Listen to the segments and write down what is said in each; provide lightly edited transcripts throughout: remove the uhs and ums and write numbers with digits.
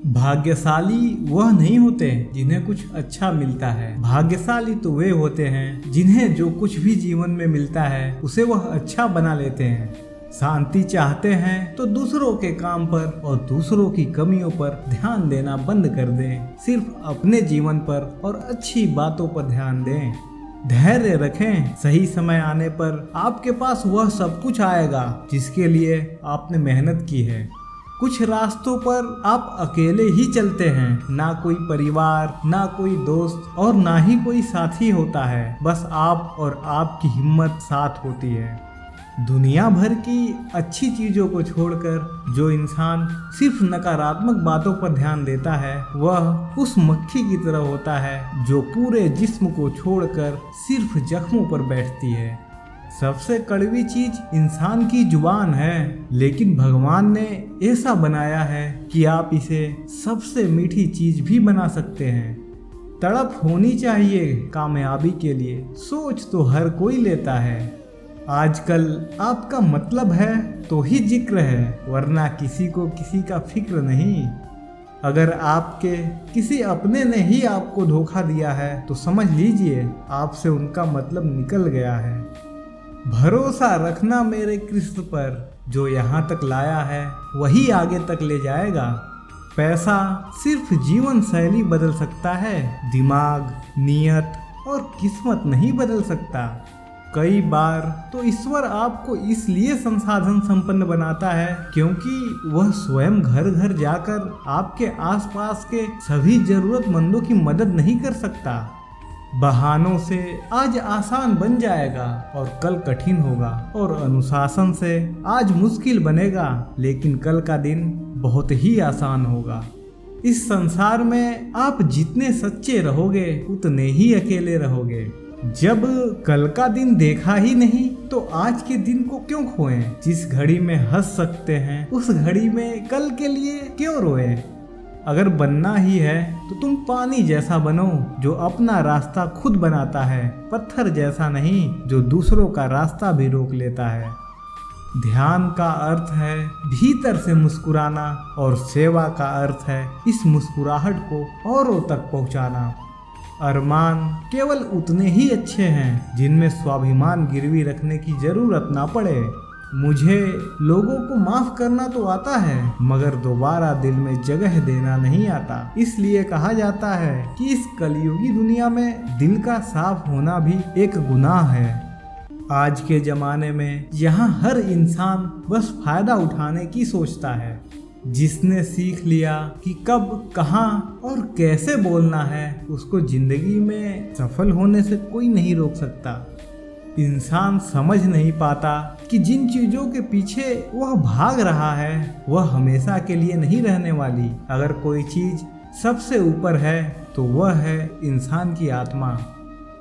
भाग्यशाली वह नहीं होते जिन्हें कुछ अच्छा मिलता है। भाग्यशाली तो वे होते हैं जिन्हें जो कुछ भी जीवन में मिलता है उसे वह अच्छा बना लेते हैं। शांति चाहते हैं तो दूसरों के काम पर और दूसरों की कमियों पर ध्यान देना बंद कर दें। सिर्फ अपने जीवन पर और अच्छी बातों पर ध्यान दें। धैर्य रखें, सही समय आने पर आपके पास वह सब कुछ आएगा जिसके लिए आपने मेहनत की है। कुछ रास्तों पर आप अकेले ही चलते हैं, ना कोई परिवार, ना कोई दोस्त और ना ही कोई साथी होता है। बस आप और आपकी हिम्मत साथ होती है। दुनिया भर की अच्छी चीज़ों को छोड़कर जो इंसान सिर्फ नकारात्मक बातों पर ध्यान देता है वह उस मक्खी की तरह होता है जो पूरे जिस्म को छोड़कर सिर्फ जख्मों पर बैठती है। सबसे कड़वी चीज इंसान की जुबान है, लेकिन भगवान ने ऐसा बनाया है कि आप इसे सबसे मीठी चीज भी बना सकते हैं। तड़प होनी चाहिए कामयाबी के लिए, सोच तो हर कोई लेता है। आजकल आपका मतलब है तो ही जिक्र है, वरना किसी को किसी का फिक्र नहीं। अगर आपके किसी अपने ने ही आपको धोखा दिया है तो समझ लीजिए आपसे उनका मतलब निकल गया है। भरोसा रखना मेरे कृष्ण पर, जो यहाँ तक लाया है वही आगे तक ले जाएगा। पैसा सिर्फ जीवन शैली बदल सकता है, दिमाग, नीयत और किस्मत नहीं बदल सकता। कई बार तो ईश्वर आपको इसलिए संसाधन संपन्न बनाता है क्योंकि वह स्वयं घर घर जाकर आपके आसपास के सभी जरूरतमंदों की मदद नहीं कर सकता। बहानों से आज आसान बन जाएगा और कल कठिन होगा, और अनुशासन से आज मुश्किल बनेगा लेकिन कल का दिन बहुत ही आसान होगा। इस संसार में आप जितने सच्चे रहोगे उतने ही अकेले रहोगे। जब कल का दिन देखा ही नहीं तो आज के दिन को क्यों खोएं? जिस घड़ी में हंस सकते हैं उस घड़ी में कल के लिए क्यों रोएं? अगर बनना ही है तो तुम पानी जैसा बनो जो अपना रास्ता खुद बनाता है, पत्थर जैसा नहीं जो दूसरों का रास्ता भी रोक लेता है। ध्यान का अर्थ है भीतर से मुस्कुराना और सेवा का अर्थ है इस मुस्कुराहट को औरों तक पहुंचाना। अरमान केवल उतने ही अच्छे हैं जिनमें स्वाभिमान गिरवी रखने की जरूरत ना पड़े। मुझे लोगों को माफ करना तो आता है मगर दोबारा दिल में जगह देना नहीं आता। इसलिए कहा जाता है कि इस कलयुगी दुनिया में दिल का साफ होना भी एक गुनाह है। आज के जमाने में यहाँ हर इंसान बस फायदा उठाने की सोचता है। जिसने सीख लिया कि कब, कहाँ और कैसे बोलना है उसको जिंदगी में सफल होने से कोई नहीं रोक सकता। इंसान समझ नहीं पाता कि जिन चीज़ों के पीछे वह भाग रहा है वह हमेशा के लिए नहीं रहने वाली। अगर कोई चीज़ सबसे ऊपर है तो वह है इंसान की आत्मा।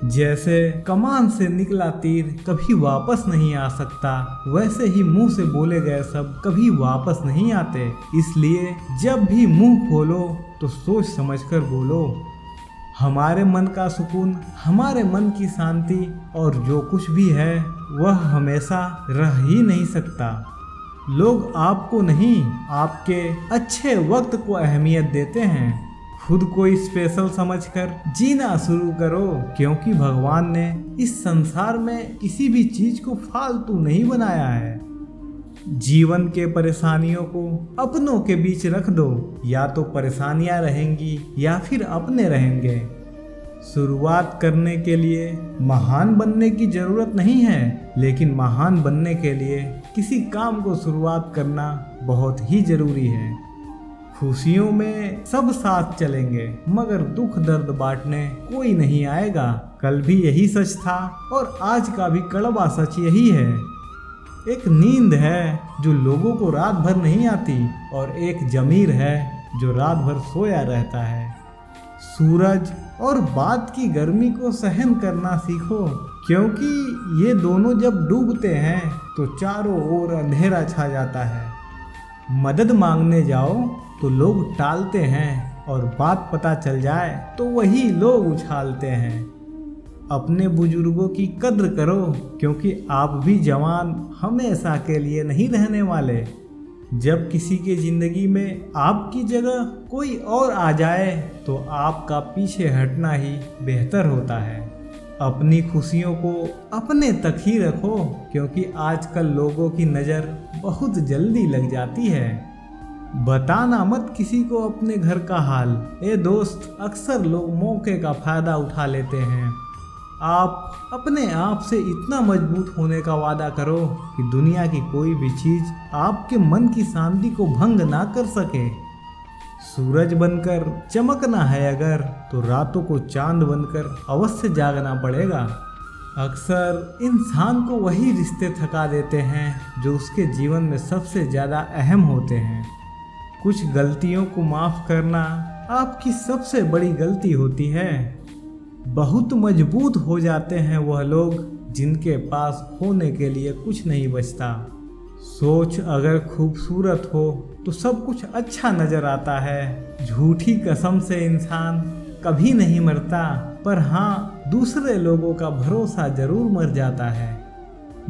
जैसे कमान से निकला तीर कभी वापस नहीं आ सकता, वैसे ही मुंह से बोले गए सब कभी वापस नहीं आते। इसलिए जब भी मुंह खोलो तो सोच समझकर बोलो। हमारे मन का सुकून, हमारे मन की शांति और जो कुछ भी है वह हमेशा रह ही नहीं सकता। लोग आपको नहीं, आपके अच्छे वक्त को अहमियत देते हैं। खुद को स्पेशल समझकर जीना शुरू करो, क्योंकि भगवान ने इस संसार में किसी भी चीज को फालतू नहीं बनाया है। जीवन के परेशानियों को अपनों के बीच रख दो, या तो परेशानियां रहेंगी या फिर अपने रहेंगे। शुरुआत करने के लिए महान बनने की जरूरत नहीं है, लेकिन महान बनने के लिए किसी काम को शुरुआत करना बहुत ही जरूरी है। खुशियों में सब साथ चलेंगे मगर दुख दर्द बांटने कोई नहीं आएगा। कल भी यही सच था और आज का भी कड़वा सच यही है। एक नींद है जो लोगों को रात भर नहीं आती और एक जमीर है जो रात भर सोया रहता है। सूरज और बात की गर्मी को सहन करना सीखो, क्योंकि ये दोनों जब डूबते हैं तो चारों ओर अंधेरा छा जाता है। मदद मांगने जाओ तो लोग टालते हैं और बात पता चल जाए तो वही लोग उछालते हैं। अपने बुजुर्गों की कद्र करो, क्योंकि आप भी जवान हमेशा के लिए नहीं रहने वाले। जब किसी के जिंदगी में आपकी जगह कोई और आ जाए तो आपका पीछे हटना ही बेहतर होता है। अपनी खुशियों को अपने तक ही रखो, क्योंकि आजकल लोगों की नज़र बहुत जल्दी लग जाती है। बताना मत किसी को अपने घर का हाल। ए दोस्त, अक्सर लोग मौके का फायदा उठा लेते हैं। आप अपने आप से इतना मजबूत होने का वादा करो कि दुनिया की कोई भी चीज़ आपके मन की शांति को भंग ना कर सके। सूरज बनकर चमकना है अगर, तो रातों को चांद बनकर अवश्य जागना पड़ेगा। अक्सर इंसान को वही रिश्ते थका देते हैं जो उसके जीवन में सबसे ज़्यादा अहम होते हैं। कुछ गलतियों को माफ़ करना आपकी सबसे बड़ी गलती होती है। बहुत मजबूत हो जाते हैं वह लोग जिनके पास खोने के लिए कुछ नहीं बचता। सोच अगर खूबसूरत हो तो सब कुछ अच्छा नजर आता है। झूठी कसम से इंसान कभी नहीं मरता, पर हाँ, दूसरे लोगों का भरोसा जरूर मर जाता है।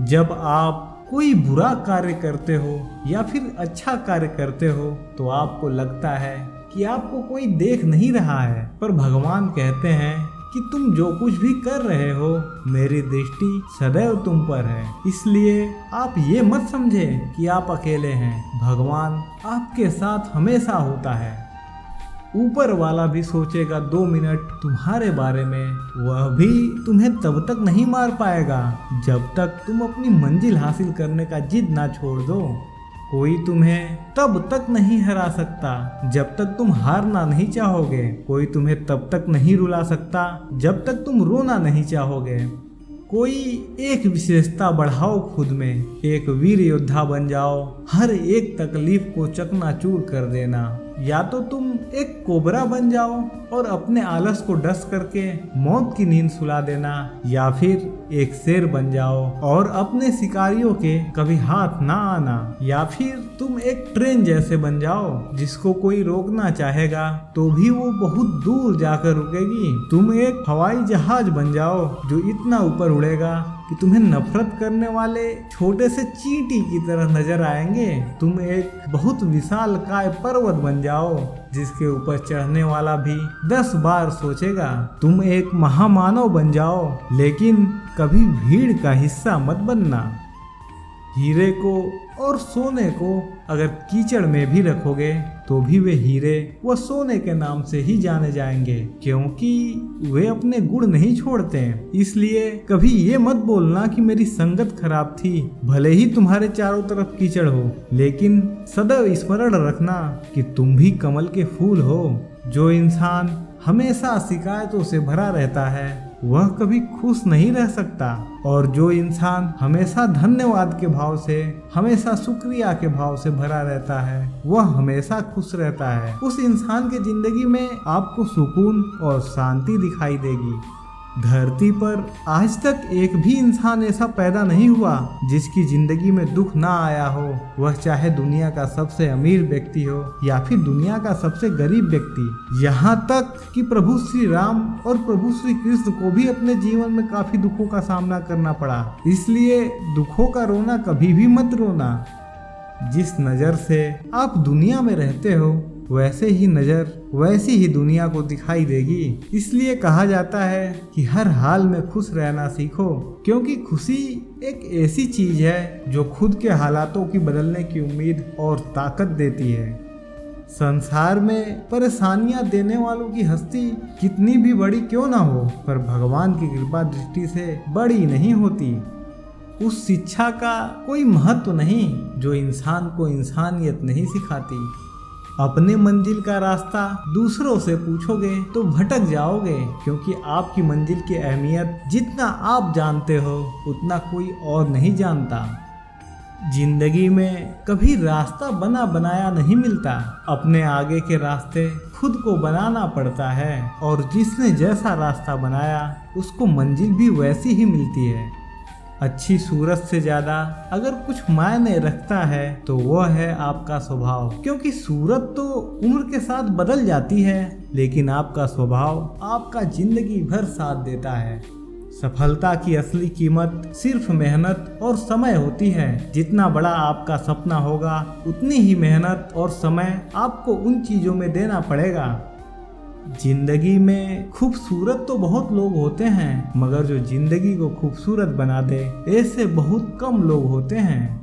जब आप कोई बुरा कार्य करते हो या फिर अच्छा कार्य करते हो तो आपको लगता है कि आपको कोई देख नहीं रहा है, पर भगवान कहते हैं कि तुम जो कुछ भी कर रहे हो, मेरी दृष्टि सदैव तुम पर है। इसलिए आप ये मत समझें कि आप अकेले हैं। भगवान आपके साथ हमेशा होता है। ऊपर वाला भी सोचेगा 2 मिनट तुम्हारे बारे में, वह भी तुम्हें तब तक नहीं मार पाएगा जब तक तुम अपनी मंजिल हासिल करने का जिद ना छोड़ दो। कोई तुम्हें तब तक नहीं हरा सकता जब तक तुम हारना नहीं चाहोगे। कोई तुम्हें तब तक नहीं रुला सकता जब तक तुम रोना नहीं चाहोगे। कोई एक विशेषता बढ़ाओ खुद में, एक वीर योद्धा बन जाओ। हर एक तकलीफ को चकनाचूर कर देना। या तो तुम एक कोबरा बन जाओ और अपने आलस को डस करके मौत की नींद सुला देना, या फिर एक शेर बन जाओ और अपने शिकारियों के कभी हाथ ना आना। या फिर तुम एक ट्रेन जैसे बन जाओ जिसको कोई रोकना चाहेगा तो भी वो बहुत दूर जाकर रुकेगी। तुम एक हवाई जहाज बन जाओ जो इतना ऊपर उड़ेगा कि तुम्हें नफरत करने वाले छोटे से चींटी की तरह नजर आएंगे। तुम एक बहुत विशालकाय पर्वत बन जाओ जिसके ऊपर चढ़ने वाला भी 10 बार सोचेगा। तुम एक महामानव बन जाओ, लेकिन कभी भीड़ का हिस्सा मत बनना। हीरे को और सोने को अगर कीचड़ में भी रखोगे तो भी वे हीरे व सोने के नाम से ही जाने जाएंगे, क्योंकि वे अपने गुण नहीं छोड़ते। इसलिए कभी ये मत बोलना कि मेरी संगत खराब थी। भले ही तुम्हारे चारों तरफ कीचड़ हो, लेकिन सदैव स्मरण रखना कि तुम भी कमल के फूल हो। जो इंसान हमेशा शिकायतों से भरा रहता है वह कभी खुश नहीं रह सकता, और जो इंसान हमेशा धन्यवाद के भाव से, हमेशा शुक्रिया के भाव से भरा रहता है वह हमेशा खुश रहता है। उस इंसान के जिंदगी में आपको सुकून और शांति दिखाई देगी। धरती पर आज तक एक भी इंसान ऐसा पैदा नहीं हुआ जिसकी जिंदगी में दुख ना आया हो, वह चाहे दुनिया का सबसे अमीर व्यक्ति हो या फिर दुनिया का सबसे गरीब व्यक्ति। यहाँ तक कि प्रभु श्री राम और प्रभु श्री कृष्ण को भी अपने जीवन में काफी दुखों का सामना करना पड़ा। इसलिए दुखों का रोना कभी भी मत रोना। जिस नज़र से आप दुनिया में रहते हो वैसे ही नज़र वैसी ही दुनिया को दिखाई देगी। इसलिए कहा जाता है कि हर हाल में खुश रहना सीखो, क्योंकि खुशी एक ऐसी चीज है जो खुद के हालातों की बदलने की उम्मीद और ताकत देती है। संसार में परेशानियां देने वालों की हस्ती कितनी भी बड़ी क्यों ना हो, पर भगवान की कृपा दृष्टि से बड़ी नहीं होती। उस शिक्षा का कोई महत्व नहीं जो इंसान को इंसानियत नहीं सिखाती। अपने मंजिल का रास्ता दूसरों से पूछोगे तो भटक जाओगे, क्योंकि आपकी मंजिल की अहमियत जितना आप जानते हो उतना कोई और नहीं जानता। जिंदगी में कभी रास्ता बना बनाया नहीं मिलता, अपने आगे के रास्ते खुद को बनाना पड़ता है, और जिसने जैसा रास्ता बनाया उसको मंजिल भी वैसी ही मिलती है। अच्छी सूरत से ज़्यादा अगर कुछ मायने रखता है तो वह है आपका स्वभाव, क्योंकि सूरत तो उम्र के साथ बदल जाती है, लेकिन आपका स्वभाव आपका जिंदगी भर साथ देता है। सफलता की असली कीमत सिर्फ मेहनत और समय होती है। जितना बड़ा आपका सपना होगा उतनी ही मेहनत और समय आपको उन चीजों में देना पड़ेगा। जिंदगी में खूबसूरत तो बहुत लोग होते हैं, मगर जो जिंदगी को खूबसूरत बना दे ऐसे बहुत कम लोग होते हैं।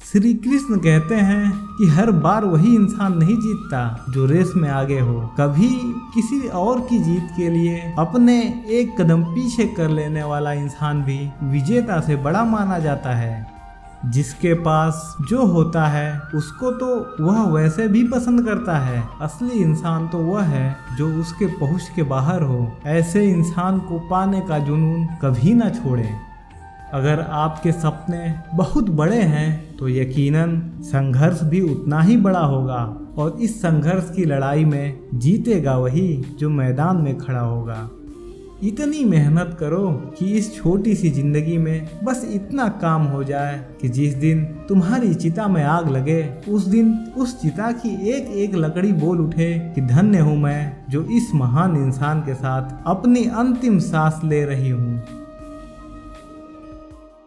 श्री कृष्ण कहते हैं कि हर बार वही इंसान नहीं जीतता जो रेस में आगे हो। कभी किसी और की जीत के लिए अपने एक कदम पीछे कर लेने वाला इंसान भी विजेता से बड़ा माना जाता है। जिसके पास जो होता है उसको तो वह वैसे भी पसंद करता है। असली इंसान तो वह है जो उसके पहुंच के बाहर हो। ऐसे इंसान को पाने का जुनून कभी ना छोड़े। अगर आपके सपने बहुत बड़े हैं तो यकीनन संघर्ष भी उतना ही बड़ा होगा, और इस संघर्ष की लड़ाई में जीतेगा वही जो मैदान में खड़ा होगा। इतनी मेहनत करो कि इस छोटी सी जिंदगी में बस इतना काम हो जाए कि जिस दिन तुम्हारी चिता में आग लगे उस दिन उस चिता की एक एक लकड़ी बोल उठे कि धन्य हूँ मैं जो इस महान इंसान के साथ अपनी अंतिम सांस ले रही हूँ।